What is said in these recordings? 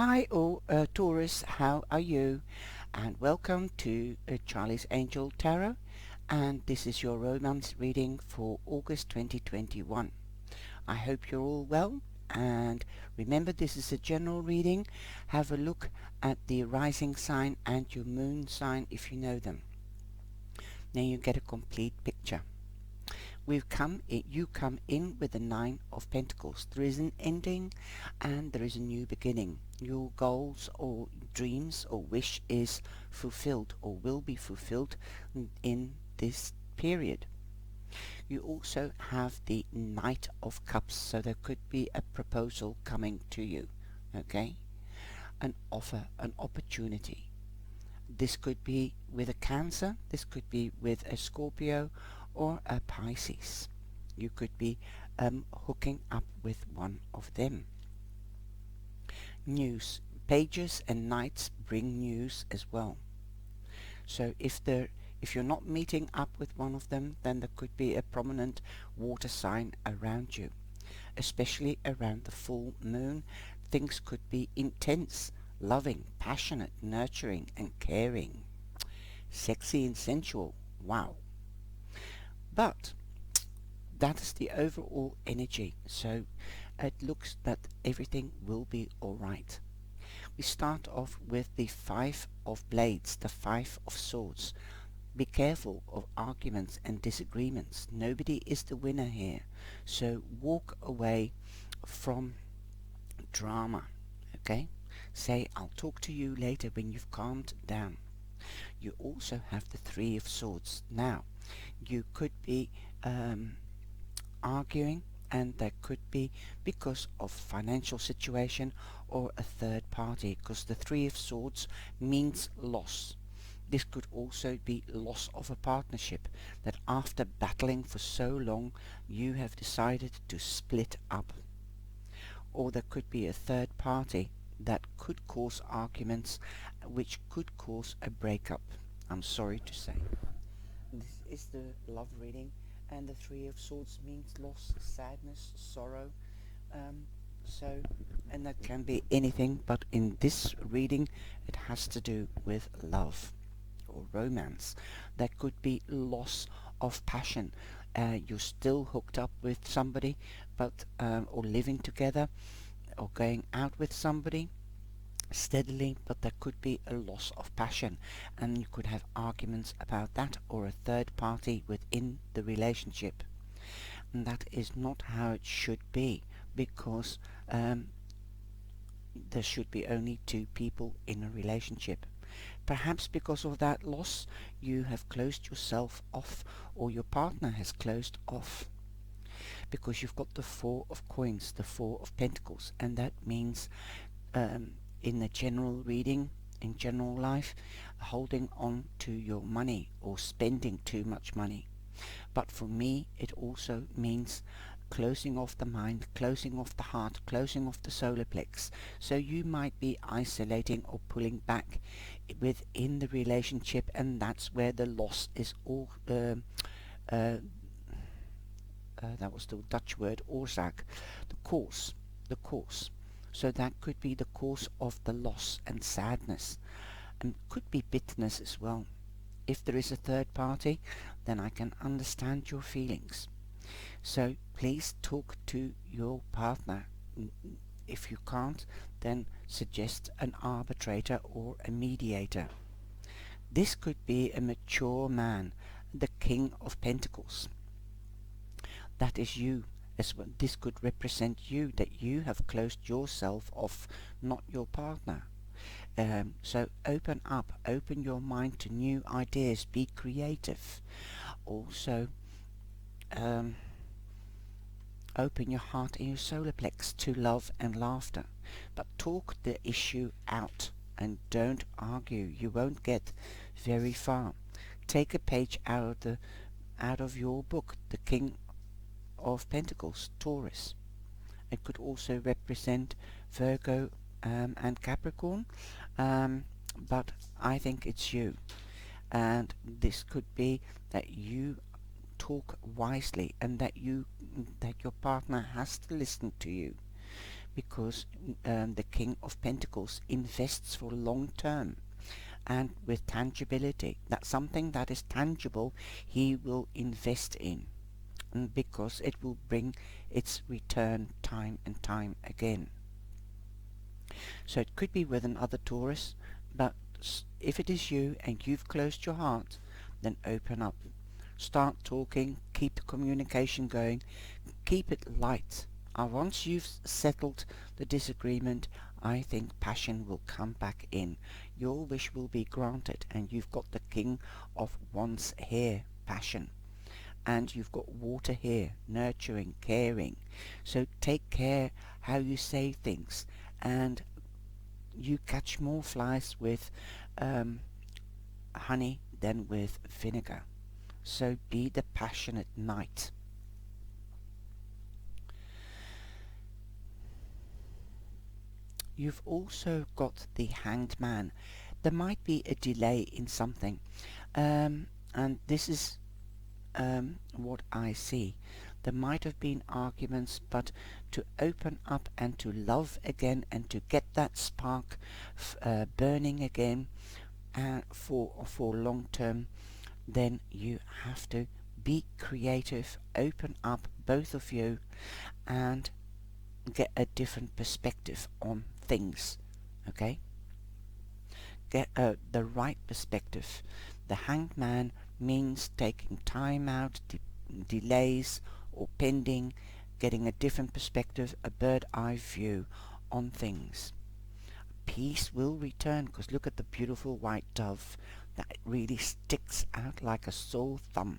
Hi all, Taurus, how are you? And welcome to Charlie's Angel Tarot, and this is your romance reading for August 2021. I hope you're all well, and remember this is a general reading. Have a look at the rising sign and your moon sign if you know them. Then you get a complete picture. You come in with the Nine of Pentacles. There is an ending and there is a new beginning. Your goals or dreams or wish is fulfilled or will be fulfilled in this period. You also have the Knight of Cups, so there could be a proposal coming to you, okay? An offer, an opportunity. This could be with a Cancer, this could be with a Scorpio or a Pisces. You could be hooking up with one of them. News. Pages and Knights bring news as well. So if you're not meeting up with one of them, then there could be a prominent water sign around you. Especially around the full moon, things could be intense, loving, passionate, nurturing and caring. Sexy and sensual. Wow. But that is the overall energy, so it looks that everything will be alright. We start off with the Five of Blades, the Five of Swords. Be careful of arguments and disagreements. Nobody is the winner here, so walk away from drama, okay? Say, I'll talk to you later when you've calmed down. You also have the Three of Swords. Now, you could be arguing, and that could be because of financial situation or a third party, because the Three of Swords means loss. This could also be loss of a partnership, that after battling for so long you have decided to split up. Or there could be a third party that could cause arguments, which could cause a breakup. I'm sorry to say. This is the love reading, and the Three of Swords means loss, sadness, sorrow. And that can be anything, but in this reading it has to do with love or romance. That could be loss of passion. You're still hooked up with somebody, but or living together, or going out with somebody steadily, but there could be a loss of passion, and you could have arguments about that or a third party within the relationship. And that is not how it should be, because there should be only two people in a relationship. Perhaps because of that loss you have closed yourself off, or your partner has closed off, because you've got the Four of Coins, the Four of Pentacles, and that means in the general reading, in general life, holding on to your money or spending too much money. But for me it also means closing off the mind, closing off the heart, closing off the solar plex. So you might be isolating or pulling back within the relationship, and that's where the loss is all that was the Dutch word, oorzaak, the cause. So that could be the cause of the loss and sadness, and could be bitterness as well. If there is a third party, then I can understand your feelings. So please talk to your partner. If you can't, then suggest an arbitrator or a mediator. This could be a mature man, the King of Pentacles. That is you. As well. This could represent you, that you have closed yourself off, not your partner. So open up, open your mind to new ideas, be creative. Also, open your heart and your solar plex to love and laughter. But talk the issue out and don't argue. You won't get very far. Take a page out of your book, the King of Pentacles, Taurus. It could also represent Virgo and Capricorn, but I think it's you. And this could be that you talk wisely, and that your partner has to listen to you, because the King of Pentacles invests for long term and with tangibility. That's something that is tangible he will invest in, and because it will bring its return time and time again. So it could be with another Taurus, but if it is you and you've closed your heart, then open up. Start talking, keep the communication going, keep it light. Once you've settled the disagreement, I think passion will come back in. Your wish will be granted, and you've got the King of Wands here, passion. And you've got water here, nurturing, caring. So take care how you say things, and you catch more flies with honey than with vinegar. So be the passionate knight. You've also got the Hanged Man. There might be a delay in something, and this is what I see. There might have been arguments, but to open up and to love again and to get that spark burning again for long term, then you have to be creative, open up, both of you, and get a different perspective on things. Okay? Get the right perspective. The Hanged Man means taking time out, delays or pending, getting a different perspective, a bird-eye view on things. Peace will return, because look at the beautiful white dove that really sticks out like a sore thumb.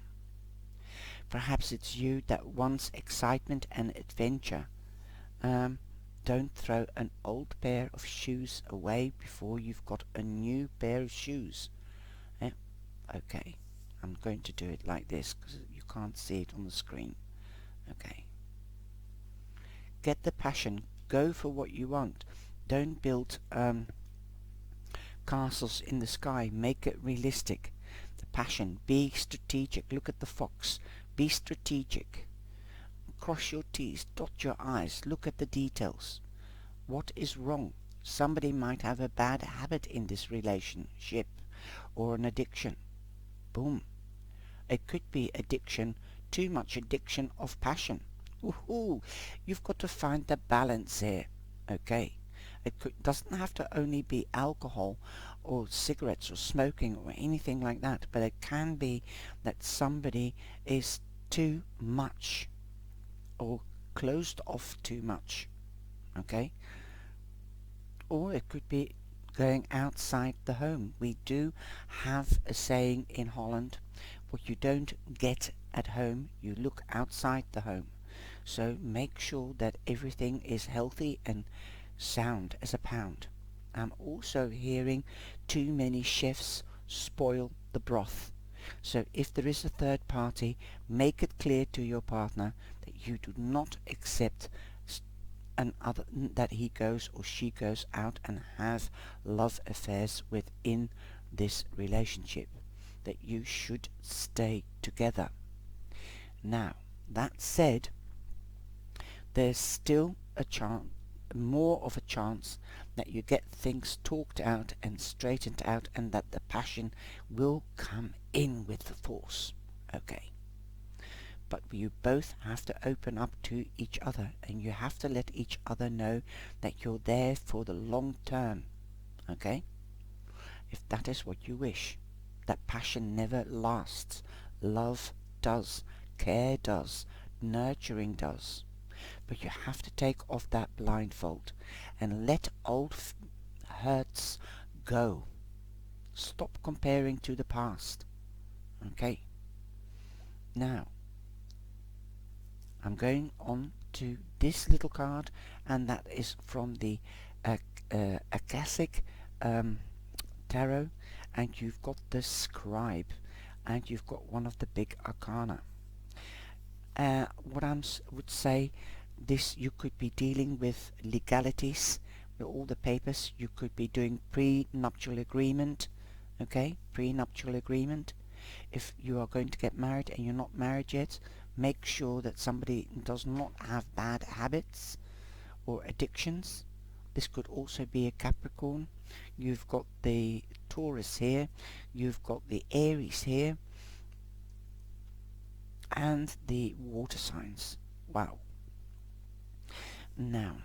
Perhaps it's you that wants excitement and adventure. Don't throw an old pair of shoes away before you've got a new pair of shoes. Okay, I'm going to do it like this because you can't see it on the screen. Okay. Get the passion. Go for what you want. Don't build castles in the sky. Make it realistic. The passion. Be strategic. Look at the fox. Be strategic. Cross your T's. Dot your I's. Look at the details. What is wrong? Somebody might have a bad habit in this relationship or an addiction. Boom. It could be addiction, too much addiction of passion. Woohoo! You've got to find the balance here. Okay. It doesn't have to only be alcohol or cigarettes or smoking or anything like that, but it can be that somebody is too much or closed off too much. Okay? Or it could be going outside the home. We do have a saying in Holland, what you don't get at home, you look outside the home. So make sure that everything is healthy and sound as a pound. I'm also hearing too many chefs spoil the broth. So if there is a third party, make it clear to your partner that you do not accept that he goes or she goes out and have love affairs within this relationship, that you should stay together. Now, that said, there's still a chance, more of a chance, that you get things talked out and straightened out, and that the passion will come in with the force. Okay. But you both have to open up to each other, and you have to let each other know that you're there for the long term. Okay? If that is what you wish. That passion never lasts. Love does. Care does. Nurturing does. But you have to take off that blindfold and let old hurts go. Stop comparing to the past. Okay? Now, I'm going on to this little card, and that is from the Akashic Tarot, and you've got the Scribe, and you've got one of the big arcana. What I would say, this you could be dealing with legalities, with all the papers. You could be doing pre-nuptial agreement, okay, pre-nuptial agreement. If you are going to get married and you're not married yet, make sure that somebody does not have bad habits or addictions. This could also be a Capricorn. You've got the Taurus here, you've got the Aries here, and the water signs. Wow. Now,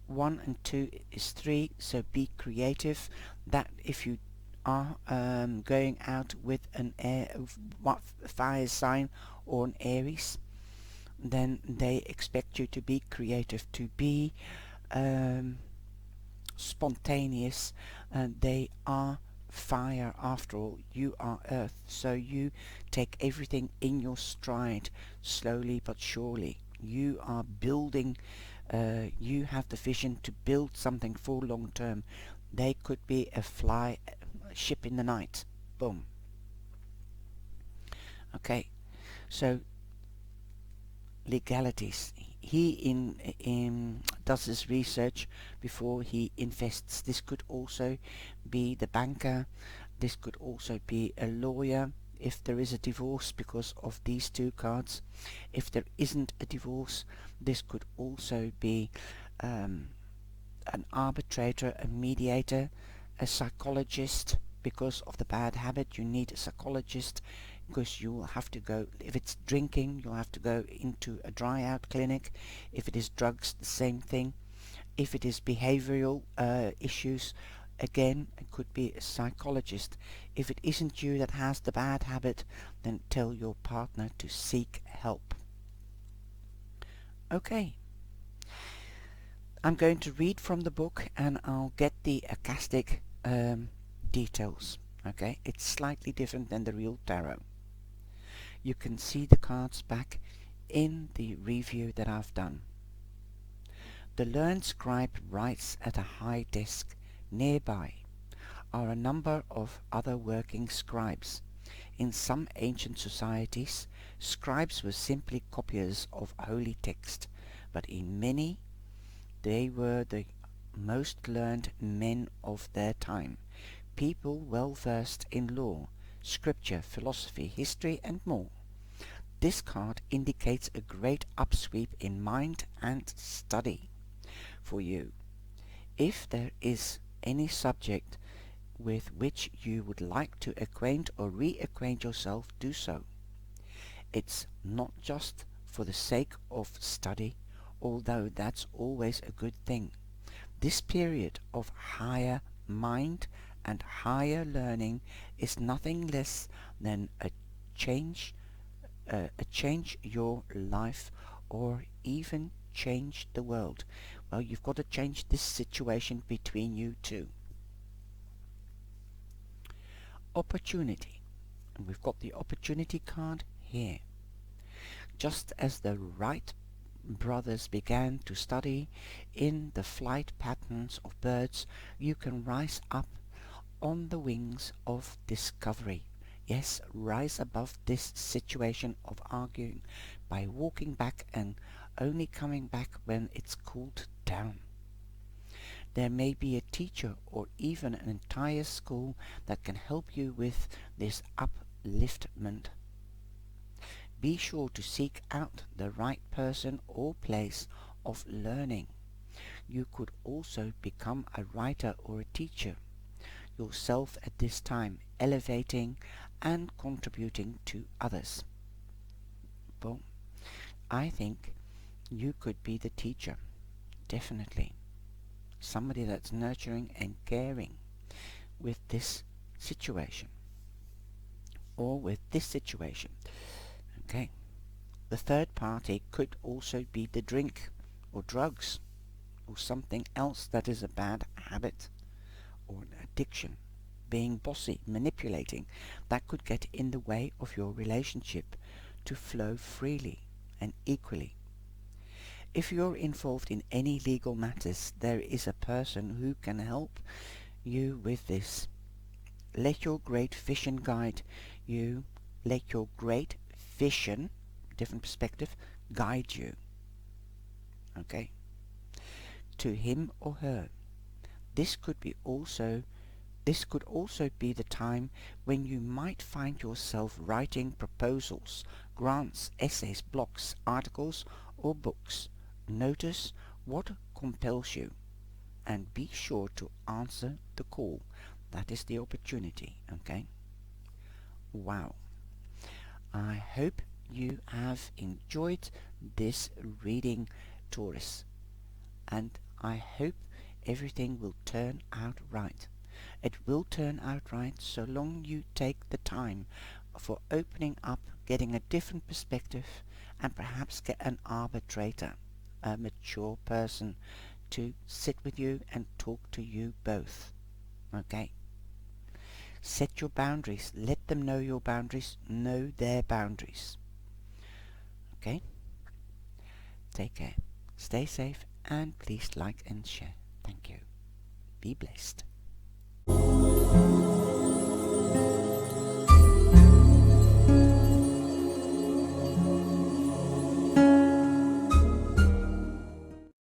1 and 2 is 3, so be creative. That if you are going out with an fire sign or an Aries, then they expect you to be creative, to be spontaneous. They are fire after all. You are earth, so you take everything in your stride, slowly but surely. You are building, you have the vision to build something for long term. They could be a ship in the night. Boom. Okay, so legalities. He does his research before he invests. This could also be the banker. This could also be a lawyer if there is a divorce because of these two cards. If there isn't a divorce, this could also be an arbitrator, a mediator, a psychologist. Because of the bad habit, you need a psychologist, because you will have to go, if it's drinking, you'll have to go into a dry out clinic. If it is drugs, the same thing. If it is behavioral issues, again, it could be a psychologist. If it isn't you that has the bad habit, then tell your partner to seek help. Okay. I'm going to read from the book and I'll get the acoustic details. Okay, it's slightly different than the real tarot. You can see the cards back in the review that I've done. The learned scribe writes at a high desk. Nearby are a number of other working scribes. In some ancient societies, scribes were simply copiers of holy text, but in many they were the most learned men of their time, people well versed in law, scripture, philosophy, history, and more. This card indicates a great upsweep in mind and study for you. If there is any subject with which you would like to acquaint or reacquaint yourself, do so. It's not just for the sake of study, although that's always a good thing. This period of higher mind and higher learning is nothing less than a change your life, or even change the world. Well, you've got to change this situation between you two. Opportunity. And we've got the opportunity card here. Just as the Wright brothers began to study in the flight patterns of birds, you can rise up on the wings of discovery. Yes, rise above this situation of arguing by walking back and only coming back when it's cooled down. There may be a teacher or even an entire school that can help you with this upliftment. Be sure to seek out the right person or place of learning. You could also become a writer or a teacher yourself at this time, elevating and contributing to others. Well, I think you could be the teacher, definitely. Somebody that's nurturing and caring with this situation, or with this situation. Okay. The third party could also be the drink or drugs or something else that is a bad habit or an addiction, being bossy, manipulating, that could get in the way of your relationship to flow freely and equally. If you're involved in any legal matters, there is a person who can help you with this. Let your great vision guide you. Let your great vision, different perspective, guide you. Okay? To him or her. This could also be the time when you might find yourself writing proposals, grants, essays, blogs, articles, or books, notice what compels you and be sure to answer the call. That is the opportunity, okay? Wow. I hope you have enjoyed this reading, Taurus, and I hope everything will turn out right. It will turn out right so long you take the time for opening up, getting a different perspective, and perhaps get an arbitrator, a mature person, to sit with you and talk to you both. Okay? Set your boundaries. Let them know your boundaries. Know their boundaries. Okay? Take care. Stay safe and please like and share. Thank you. Be blessed.